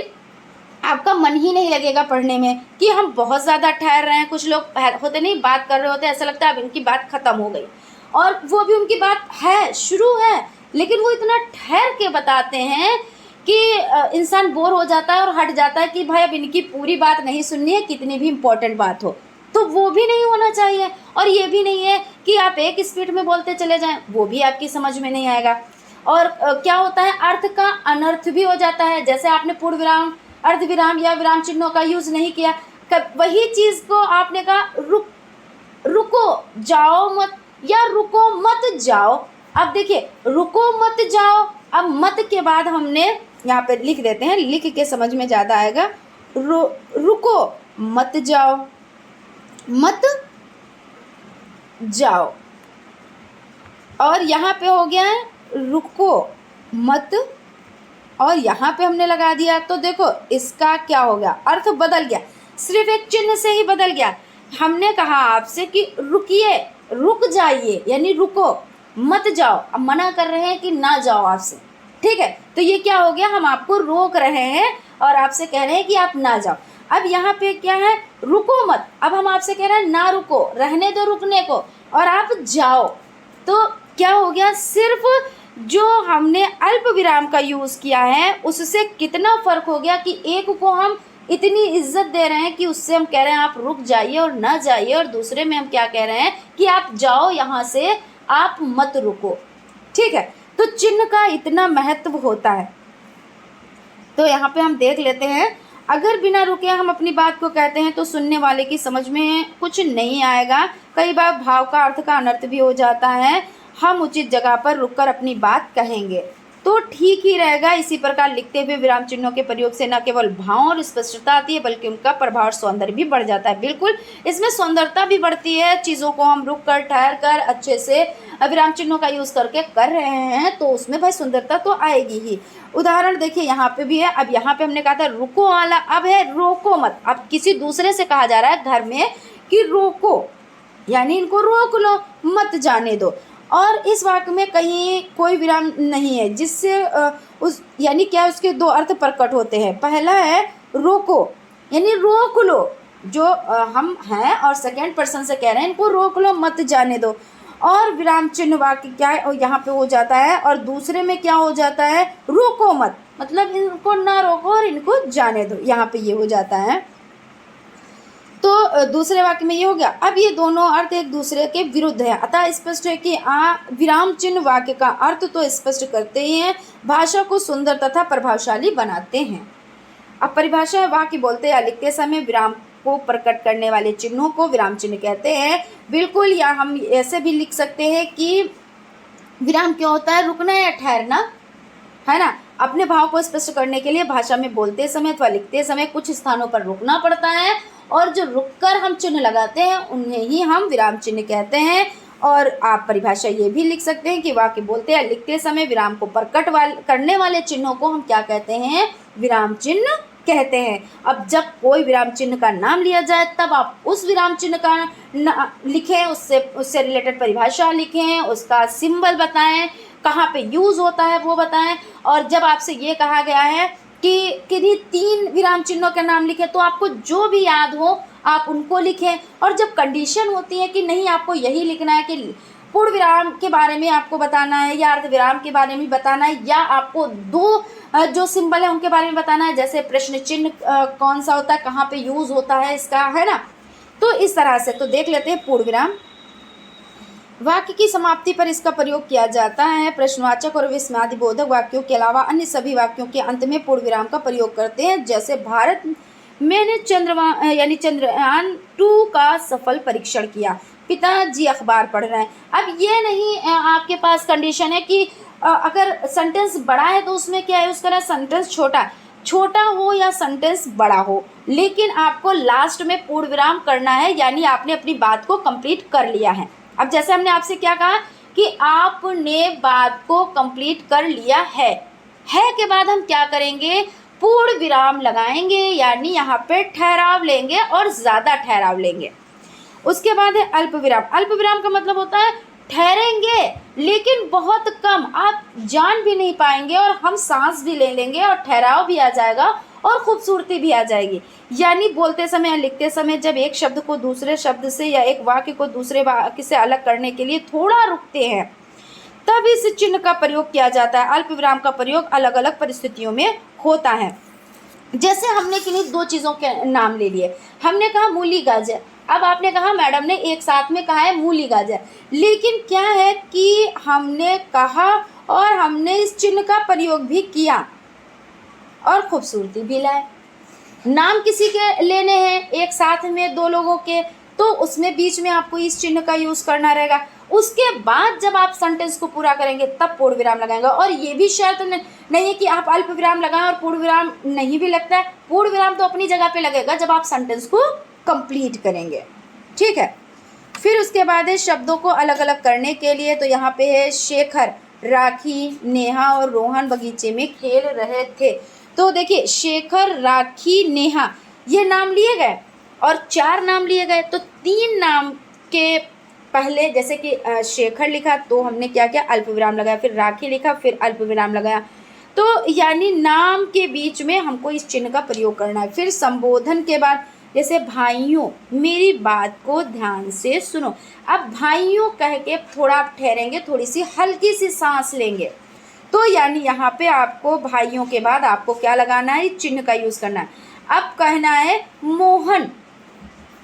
आपका मन ही नहीं लगेगा पढ़ने में कि हम बहुत ज़्यादा ठहर रहे हैं। कुछ लोग होते नहीं, बात कर रहे होते ऐसा लगता है अब इनकी बात ख़त्म हो गई, और वो भी उनकी बात है शुरू है लेकिन वो इतना ठहर के बताते हैं कि इंसान बोर हो जाता है और हट जाता है कि भाई अब इनकी पूरी बात नहीं सुननी है, कितनी भी इम्पोर्टेंट बात हो। तो वो भी नहीं होना चाहिए। और ये भी नहीं है कि आप एक स्पीड में बोलते चले जाएं, वो भी आपकी समझ में नहीं आएगा। और क्या होता है, अर्थ का अनर्थ भी हो जाता है। जैसे आपने पूर्ण विराम, अर्ध विराम या विराम चिन्हों का यूज़ नहीं किया, वही चीज़ को आपने कहा रुको जाओ मत, या रुको मत जाओ। अब देखिए रुको मत जाओ, अब मत के बाद हमने यहाँ पे लिख देते हैं, लिख के समझ में ज़्यादा आएगा। रुको मत जाओ, मत जाओ। और यहाँ पे हो गया है रुको मत, और यहाँ पे हमने लगा दिया। तो देखो इसका क्या हो गया, अर्थ बदल गया, सिर्फ एक चिन्ह से ही बदल गया। हमने कहा आपसे कि रुकिए, रुक जाइए, यानी रुको मत जाओ। अब मना कर रहे हैं कि ना जाओ आपसे, ठीक है। तो ये क्या हो गया, हम आपको रोक रहे हैं और आपसे कह रहे हैं कि आप ना जाओ। अब यहाँ पे क्या है, रुको मत, अब हम आपसे कह रहे हैं ना रुको, रहने दो रुकने को, और आप जाओ। तो क्या हो गया, सिर्फ जो हमने अल्प विराम का यूज़ किया है उससे कितना फ़र्क हो गया कि एक को हम इतनी इज्जत दे रहे हैं कि उससे हम कह रहे हैं आप रुक जाइए और ना जाइए, और दूसरे में हम क्या कह रहे हैं कि आप जाओ यहाँ से, आप मत रुको, ठीक है। तो चिन्ह का इतना महत्व होता है। तो यहाँ पे हम देख लेते हैं, अगर बिना रुके हम अपनी बात को कहते हैं तो सुनने वाले की समझ में कुछ नहीं आएगा। कई बार भाव का अर्थ का अनर्थ भी हो जाता है। हम उचित जगह पर रुककर अपनी बात कहेंगे तो ठीक ही रहेगा। इसी प्रकार लिखते हुए विराम चिन्हों के प्रयोग से न केवल भाव और स्पष्टता आती है बल्कि उनका प्रभाव और सौंदर्य भी बढ़ जाता है। बिल्कुल इसमें सौंदर्यता भी बढ़ती है। चीज़ों को हम रुक कर ठहर कर अच्छे से विराम चिन्हों का यूज़ करके कर रहे हैं तो उसमें भाई सुंदरता तो आएगी ही। उदाहरण देखिए यहाँ पे भी है। अब यहाँ पे हमने कहा था रुको वाला, अब है रोको मत। अब किसी दूसरे से कहा जा रहा है घर में कि रोको, यानी इनको रोक लो, मत जाने दो। और इस वाक्य में कहीं कोई विराम नहीं है जिससे उस यानी क्या उसके दो अर्थ प्रकट होते हैं। पहला है रोको, यानी रोक लो जो हम हैं, और सेकंड पर्सन से कह रहे हैं इनको रोक लो मत जाने दो। और विराम चिन्ह वाक्य क्या है, और यहाँ पे हो जाता है, और दूसरे में क्या हो जाता है, रोको मत, मतलब इनको ना रोको और इनको जाने दो, यहाँ पे ये हो जाता है। तो दूसरे वाक्य में ये हो गया। अब ये दोनों अर्थ एक दूसरे के विरुद्ध है, अतः स्पष्ट है कि विराम चिन्ह वाक्य का अर्थ तो स्पष्ट करते ही हैं, भाषा को सुंदर तथा प्रभावशाली बनाते हैं। अब परिभाषा है, वाक्य बोलते या लिखते समय विराम को प्रकट करने वाले चिन्हों को विराम चिन्ह कहते हैं। बिल्कुल, या हम ऐसे भी लिख सकते हैं कि विराम क्या होता है, रुकना या ठहरना, है ना। अपने भाव को स्पष्ट करने के लिए भाषा में बोलते समय अथवा लिखते समय कुछ स्थानों पर रुकना पड़ता है, और जो रुककर हम चिन्ह लगाते हैं उन्हें ही हम विराम चिन्ह कहते हैं। और आप परिभाषा ये भी लिख सकते हैं कि वाक्य बोलते या लिखते समय विराम को प्रकट करने वाले चिन्हों को हम क्या कहते हैं, विराम चिन्ह कहते हैं। अब जब कोई विराम चिन्ह का नाम लिया जाए तब आप उस विराम चिन्ह का लिखें, उससे रिलेटेड परिभाषा लिखें, उसका सिंबल बताएं, कहाँ पे यूज़ होता है वो बताएं। और जब आपसे ये कहा गया है कि किन्हीं 3 विराम चिन्हों के नाम लिखें तो आपको जो भी याद हो आप उनको लिखें। और जब कंडीशन होती है कि नहीं आपको यही लिखना है कि पूर्ण विराम के बारे में आपको बताना है या अर्ध विराम के बारे में बताना है, या आपको 2 जो सिंबल है उनके बारे में बताना है, जैसे प्रश्न चिन्ह कौन सा होता है, कहाँ पे यूज़ होता है इसका, है ना। तो इस तरह से तो देख लेते हैं पूर्ण विराम। वाक्य की समाप्ति पर इसका प्रयोग किया जाता है। प्रश्नवाचक और विस्मयादिबोधक वाक्यों के अलावा अन्य सभी वाक्यों के अंत में पूर्ण विराम का प्रयोग करते हैं। जैसे भारत मैंने चंद्रयान 2 का सफल परीक्षण किया, पिताजी अखबार पढ़ रहे हैं। अब ये नहीं आपके पास कंडीशन है कि अगर सेंटेंस बड़ा है तो उसमें क्या यूज़ करें, सेंटेंस छोटा हो या सेंटेंस बड़ा हो, लेकिन आपको लास्ट में पूर्ण विराम करना है, यानी आपने अपनी बात को कंप्लीट कर लिया है। अब जैसे हमने आपसे क्या कहा कि आपने बात को कंप्लीट कर लिया है के बाद हम क्या करेंगे, पूर्ण विराम लगाएंगे, यानी यहाँ पे ठहराव लेंगे और ज़्यादा ठहराव लेंगे। उसके बाद है अल्प विराम। अल्प विराम का मतलब होता है ठहरेंगे लेकिन बहुत कम, आप जान भी नहीं पाएंगे और हम सांस भी ले लेंगे और ठहराव भी आ जाएगा और खूबसूरती भी आ जाएगी। यानी बोलते समय या लिखते समय जब एक शब्द को दूसरे शब्द से या एक वाक्य को दूसरे वाक्य से अलग करने के लिए थोड़ा रुकते हैं तब इस चिन्ह का प्रयोग किया जाता है। अल्प विराम का प्रयोग अलग अलग परिस्थितियों में होता है। जैसे हमने किन्हीं 2 चीज़ों के नाम ले लिए, हमने कहा मूली गाजर, अब आपने कहा मैडम ने एक साथ में कहा है मूली गाजर, लेकिन क्या है कि हमने कहा और हमने इस चिन्ह का प्रयोग भी किया और खूबसूरती भी लाए। नाम किसी के लेने हैं एक साथ में 2 लोगों के, तो उसमें बीच में आपको इस चिन्ह का यूज़ करना रहेगा। उसके बाद जब आप सेंटेंस को पूरा करेंगे तब पूर्ण विराम लगाएंगे। और ये भी शर्त नहीं है कि आप अल्प विराम लगाएं और पूर्ण विराम नहीं भी लगता है, पूर्ण विराम तो अपनी जगह पे लगेगा जब आप सेंटेंस को कंप्लीट करेंगे, ठीक है। फिर उसके बाद है शब्दों को अलग अलग करने के लिए, तो यहाँ पे है शेखर, राखी, नेहा और रोहन बगीचे में खेल रहे थे। तो देखिए शेखर, राखी, नेहा ये नाम लिए गए और 4 नाम लिए गए, तो 3 नाम के पहले जैसे कि शेखर लिखा तो हमने क्या किया, अल्प विराम लगाया, फिर राखी लिखा फिर अल्प विराम लगाया, तो यानी नाम के बीच में हमको इस चिन्ह का प्रयोग करना है। फिर संबोधन के बाद जैसे भाइयों मेरी बात को ध्यान से सुनो, अब भाइयों कह के थोड़ा आप ठहरेंगे, थोड़ी सी हल्की सी सांस लेंगे, तो यानी यहाँ पे आपको भाइयों के बाद आपको क्या लगाना है, चिन्ह का यूज़ करना है। अब कहना है मोहन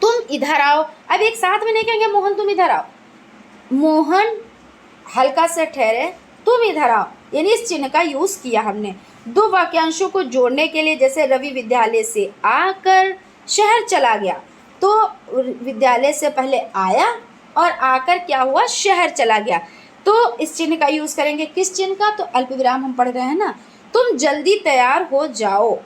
तुम इधर आओ, अब एक साथ में नहीं कहेंगे मोहन तुम इधर आओ, मोहन हल्का से ठहरे तुम इधर आओ, यानी इस चिन्ह का यूज़ किया हमने। 2 वाक्यांशों को जोड़ने के लिए जैसे रवि विद्यालय से आकर शहर चला गया, तो विद्यालय से पहले आया और आकर क्या हुआ, शहर चला गया, तो इस चिन्ह का यूज़ करेंगे। किस चिन्ह का, तो अल्प विराम हम पढ़ रहे हैं ना, तुम जल्दी तैयार हो जाओ,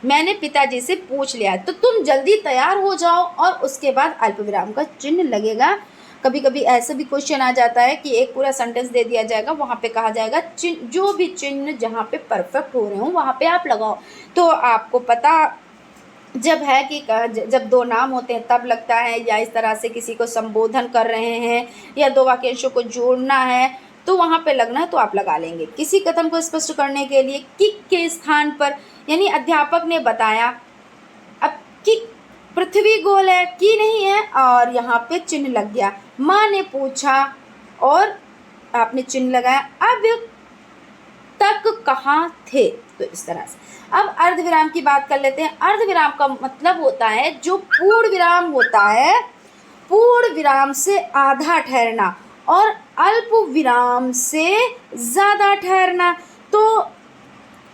मैंने पिताजी से पूछ लिया, तो तुम जल्दी तैयार हो जाओ और उसके बाद अल्प विराम का चिन्ह लगेगा। कभी कभी ऐसा भी क्वेश्चन आ जाता है कि एक पूरा सेंटेंस दे दिया जाएगा, वहाँ पे कहा जाएगा चिन्ह, जो भी चिन्ह जहाँ पे परफेक्ट हो रहे हो वहाँ पे आप लगाओ। तो आपको पता जब है कि जब 2 नाम होते हैं तब लगता है, या इस तरह से किसी को संबोधन कर रहे हैं या 2 वाक्यांशों को जोड़ना है तो वहाँ पे लगना है तो आप लगा लेंगे। किसी कथन को स्पष्ट करने के लिए किक के स्थान पर, यानी अध्यापक ने बताया, अब किक पृथ्वी गोल है की नहीं है और यहाँ पे चिन्ह लग गया। माँ ने पूछा और आपने चिन्ह लगाया, अब तक कहाँ थे, तो इस तरह से। अब अर्धविराम की बात कर लेते हैं। अर्धविराम का मतलब होता है जो पूर्ण विराम होता है, पूर्ण विराम से आधा ठहरना और अल्प विराम से ज़्यादा ठहरना। तो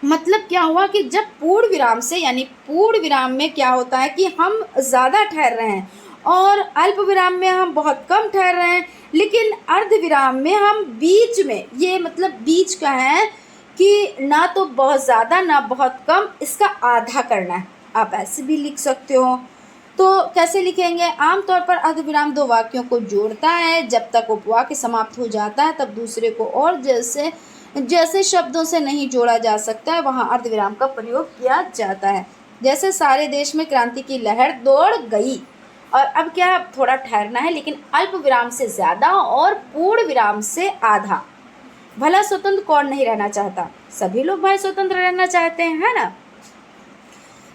मतलब क्या हुआ कि जब पूर्ण विराम से, यानी पूर्ण विराम में क्या होता है कि हम ज़्यादा ठहर रहे हैं और अल्प विराम में हम बहुत कम ठहर रहे हैं, लेकिन अर्ध विराम में हम बीच में, ये मतलब बीच का है कि ना तो बहुत ज़्यादा ना बहुत कम, इसका आधा करना है। आप ऐसे भी लिख सकते हो। तो कैसे लिखेंगे, आमतौर पर अर्धविराम 2 वाक्यों को जोड़ता है, जब तक उपवाक्य समाप्त हो जाता है तब दूसरे को और जैसे शब्दों से नहीं जोड़ा जा सकता है वहाँ अर्धविराम का प्रयोग किया जाता है। जैसे सारे देश में क्रांति की लहर दौड़ गई। और अब क्या, थोड़ा ठहरना है, लेकिन अल्प विराम से ज़्यादा और पूर्ण विराम से आधा। भला स्वतंत्र कौन नहीं रहना चाहता? सभी लोग भाई स्वतंत्र रहना चाहते हैं, है ना।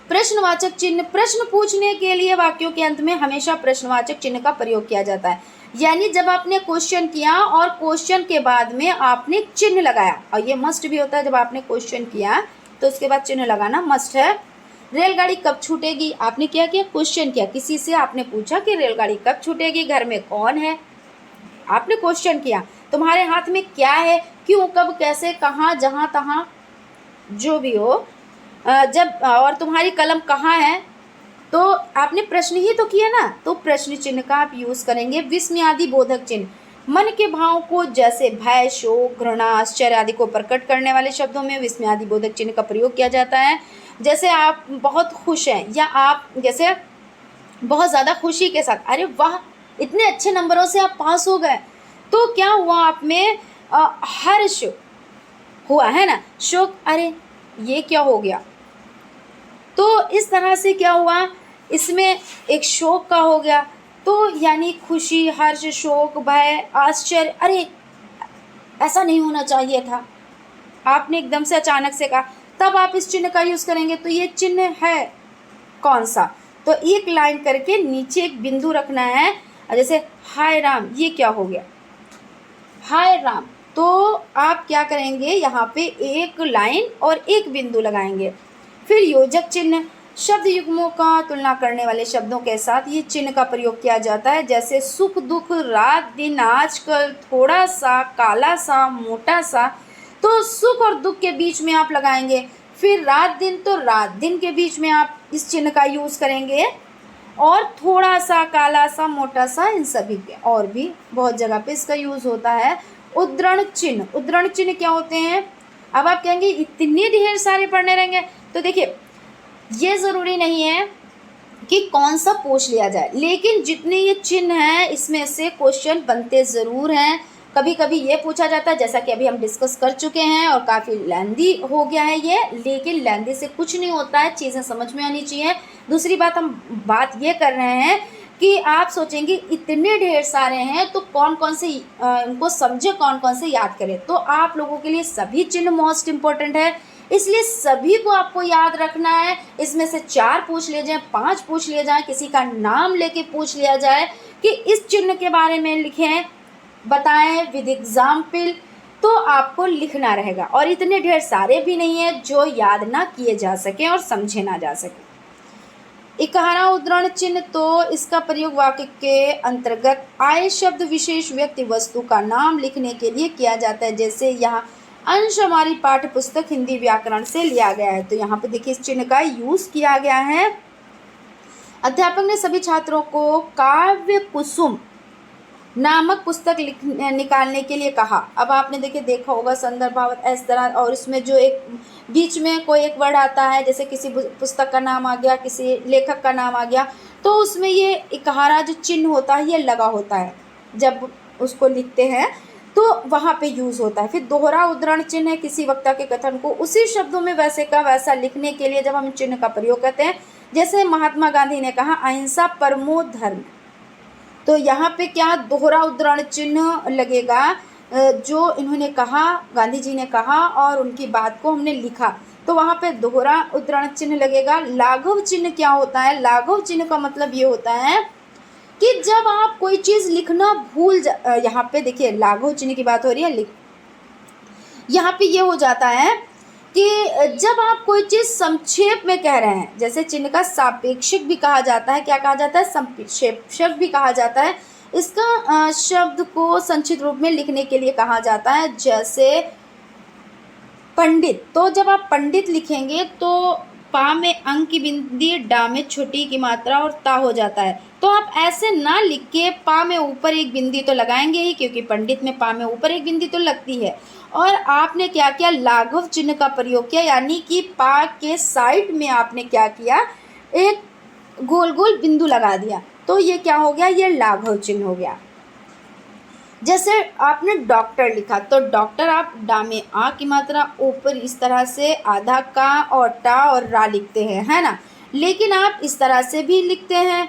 प्रश्नवाचक चिन्ह, प्रश्न पूछने के लिए वाक्यों के अंत में हमेशा प्रश्नवाचक चिन्ह का प्रयोग किया जाता है। यानी जब आपने क्वेश्चन किया और क्वेश्चन के बाद में आपने चिन्ह लगाया, और ये मस्ट भी होता है, जब आपने क्वेश्चन किया तो उसके बाद चिन्ह लगाना मस्ट है। रेलगाड़ी कब छूटेगी? आपने क्या किया? क्वेश्चन किया, किसी से आपने पूछा कि रेलगाड़ी कब छूटेगी, घर में कौन है, आपने क्वेश्चन किया। तुम्हारे हाथ में क्या है, क्यों, कब, कैसे, कहाँ, जहाँ, तहाँ, जो भी हो, जब, और तुम्हारी कलम कहाँ है, तो आपने प्रश्न ही तो किया ना, तो प्रश्न चिन्ह का आप यूज़ करेंगे। विस्मयादि बोधक चिन्ह, मन के भाव को जैसे भय, शोक, घृणा, आश्चर्य आदि को प्रकट करने वाले शब्दों में विस्मयादि बोधक चिन्ह का प्रयोग किया जाता है। जैसे आप बहुत खुश हैं, या आप जैसे बहुत ज़्यादा खुशी के साथ, अरे वाह इतने अच्छे नंबरों से आप पास हो गए, तो क्या हुआ, आप में हर्ष हुआ, है ना। शोक, अरे ये क्या हो गया, तो इस तरह से क्या हुआ, इसमें एक शोक का हो गया, तो यानी खुशी, हर्ष, शोक, भय, आश्चर्य, अरे ऐसा नहीं होना चाहिए था, आपने एकदम से अचानक से कहा, तब आप इस चिन्ह का यूज़ करेंगे। तो ये चिन्ह है कौन सा, तो एक लाइन करके नीचे एक बिंदु रखना है। जैसे हाय राम, ये क्या हो गया, हाय राम, तो आप क्या करेंगे, यहाँ पे एक लाइन और एक बिंदु लगाएंगे। फिर योजक चिन्ह, शब्द युग्मों का तुलना करने वाले शब्दों के साथ ये चिन्ह का प्रयोग किया जाता है। जैसे सुख, दुख, रात, दिन, आजकल, थोड़ा सा, काला सा, मोटा सा, तो सुख और दुख के बीच में आप लगाएंगे। फिर रात दिन, तो रात दिन के बीच में आप इस चिन्ह का यूज़ करेंगे। और थोड़ा सा, काला सा, मोटा सा, इन सभी के और भी बहुत जगह पे इसका यूज़ होता है। उद्धरण चिन्ह, उद्धरण चिन्ह क्या होते हैं? अब आप कहेंगे इतने ढेर सारे पढ़ने रहेंगे, तो देखिए ये ज़रूरी नहीं है कि कौन सा पूछ लिया जाए, लेकिन जितने ये चिन्ह हैं इसमें से क्वेश्चन बनते ज़रूर हैं। कभी कभी ये पूछा जाता है, जैसा कि अभी हम डिस्कस कर चुके हैं, और काफ़ी लेंदी हो गया है ये, लेकिन लेंदी से कुछ नहीं होता है, चीज़ें समझ में आनी चाहिए। दूसरी बात, हम बात ये कर रहे हैं कि आप सोचेंगे इतने ढेर सारे हैं तो कौन कौन से इनको समझे, कौन कौन से याद करें। तो आप लोगों के लिए सभी चिन्ह मोस्ट इम्पोर्टेंट है, इसलिए सभी को आपको याद रखना है। इसमें से 4 पूछ लिए जाए, 5 पूछ लिए जाए, किसी का नाम लेके पूछ लिया जाए कि इस चिन्ह के बारे में लिखें, बताएं विद एग्जाम्पल, तो आपको लिखना रहेगा। और इतने ढेर सारे भी नहीं है जो याद ना किए जा सके और समझे ना जा सके। 11 उद्धरण चिन्ह, तो इसका प्रयोग वाक्य के अंतर्गत आए शब्द, विशेष, व्यक्ति, वस्तु का नाम लिखने के लिए किया जाता है। जैसे यहाँ अंश हमारी पाठ्य पुस्तक हिंदी व्याकरण से लिया गया है, तो यहाँ पे देखिए इस चिन्ह का यूज़ किया गया है। अध्यापक ने सभी छात्रों को काव्य कुसुम नामक पुस्तक निकालने के लिए कहा। अब आपने देखा होगा संदर्भावत इस तरह, और इसमें जो एक बीच में कोई एक वर्ड आता है, जैसे किसी पुस्तक का नाम आ गया, किसी लेखक का नाम आ गया, तो उसमें ये 11 जो चिन्ह होता है ये लगा होता है, जब उसको लिखते हैं तो वहाँ पे यूज़ होता है। फिर दोहरा उद्धरण चिन्ह है, किसी वक्ता के कथन को उसी शब्दों में वैसे का वैसा लिखने के लिए जब हम चिन्ह का प्रयोग करते हैं। जैसे महात्मा गांधी ने कहा अहिंसा परमो धर्म, तो यहाँ पे क्या दोहरा उद्धरण चिन्ह लगेगा, जो इन्होंने कहा, गांधी जी ने कहा और उनकी बात को हमने लिखा, तो वहाँ पे दोहरा उद्धरण चिन्ह लगेगा। लाघव चिन्ह क्या होता है? लाघव चिन्ह का मतलब ये होता है कि जब आप कोई चीज़ लिखना भूल यहाँ पे देखिए लाघव चिन्ह की बात हो रही है, यहाँ पे ये हो जाता है कि जब आप कोई चीज़ संक्षेप में कह रहे हैं, जैसे चिन्ह का सापेक्षक भी कहा जाता है, क्या कहा जाता है? संक्षेपक भी कहा जाता है। इसका शब्द को संक्षिप्त रूप में लिखने के लिए कहा जाता है। जैसे पंडित, तो जब आप पंडित लिखेंगे तो पा में अंक की बिंदी, डा में छोटी की मात्रा और ता हो जाता है, तो आप ऐसे ना लिख के पा में ऊपर एक बिंदी तो लगाएंगे ही, क्योंकि पंडित में पा में ऊपर एक बिंदी तो लगती है। और आपने क्या किया? लाघव चिन्ह का प्रयोग किया, यानी कि पा के साइड में आपने क्या किया? एक गोल गोल बिंदु लगा दिया, तो ये क्या हो गया? ये लाघव चिन्ह हो गया। जैसे आपने डॉक्टर लिखा, तो डॉक्टर आप डा में आ की मात्रा ऊपर इस तरह से आधा का और टा और रा लिखते हैं, है ना। लेकिन आप इस तरह से भी लिखते हैं,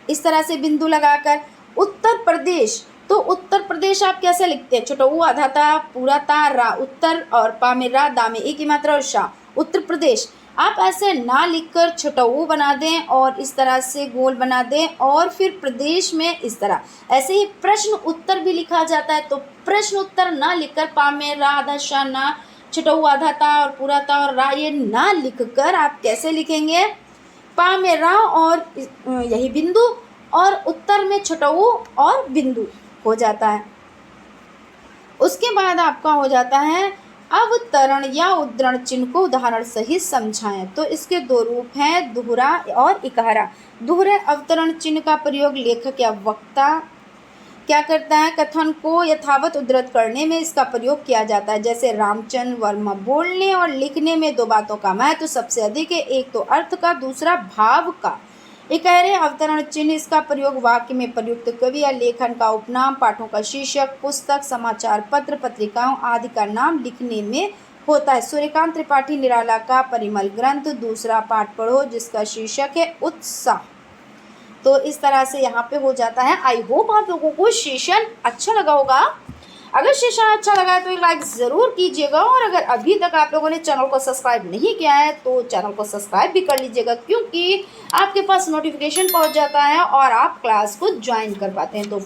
इस तरह से बिंदु लगाकर। उत्तर प्रदेश, तो उत्तर प्रदेश आप कैसे लिखते हैं? छोटा ऊ आधा ता, पूरा ता, रा उत्तर, और पा में रा, दा में एक ही मात्रा और शा उत्तर प्रदेश। आप ऐसे ना लिखकर छोटा ऊ बना दें और इस तरह से गोल बना दें और फिर प्रदेश में इस तरह। ऐसे ही प्रश्न उत्तर भी लिखा जाता है, तो प्रश्न उत्तर ना लिखकर पा में रा आधा शा ना, छोटा ऊ आधा ता और पूरा ता और रा ये ना लिखकर आप कैसे लिखेंगे? पा में रा और यही बिंदु और उत्तर में छोटा ऊ और बिंदु हो जाता है। उसके बाद आपका हो जाता है अवतरण या उद्धरण चिन्ह को उदाहरण सहित समझाएं। तो इसके दो रूप हैं, दोहरा और इकहरा। दोहरे अवतरण चिन्ह का प्रयोग लेखक या वक्ता क्या करता है? कथन को यथावत उद्धृत करने में इसका प्रयोग किया जाता है। जैसे रामचंद्र वर्मा, बोलने और लिखने में दो बातों का महत्व सबसे अधिक है, एक तो अर्थ का, दूसरा भाव का। इकहरे अवतरण चिन्ह इसका प्रयोग वाक्य में प्रयुक्त कवि या लेखन का उपनाम, पाठों का शीर्षक, पुस्तक, समाचार पत्र, पत्रिकाओं आदि का नाम लिखने में होता है। सूर्यकांत त्रिपाठी निराला का परिमल ग्रंथ दूसरा पाठ पढ़ो जिसका शीर्षक है उत्साह। तो इस तरह से यहाँ पे हो जाता है। आई होप आप लोगों को सेशन अच्छा लगा होगा। अगर सेशन अच्छा लगा है तो एक लाइक ज़रूर कीजिएगा, और अगर अभी तक आप लोगों ने चैनल को सब्सक्राइब नहीं किया है तो चैनल को सब्सक्राइब भी कर लीजिएगा, क्योंकि आपके पास नोटिफिकेशन पहुँच जाता है और आप क्लास को ज्वाइन कर पाते हैं। तो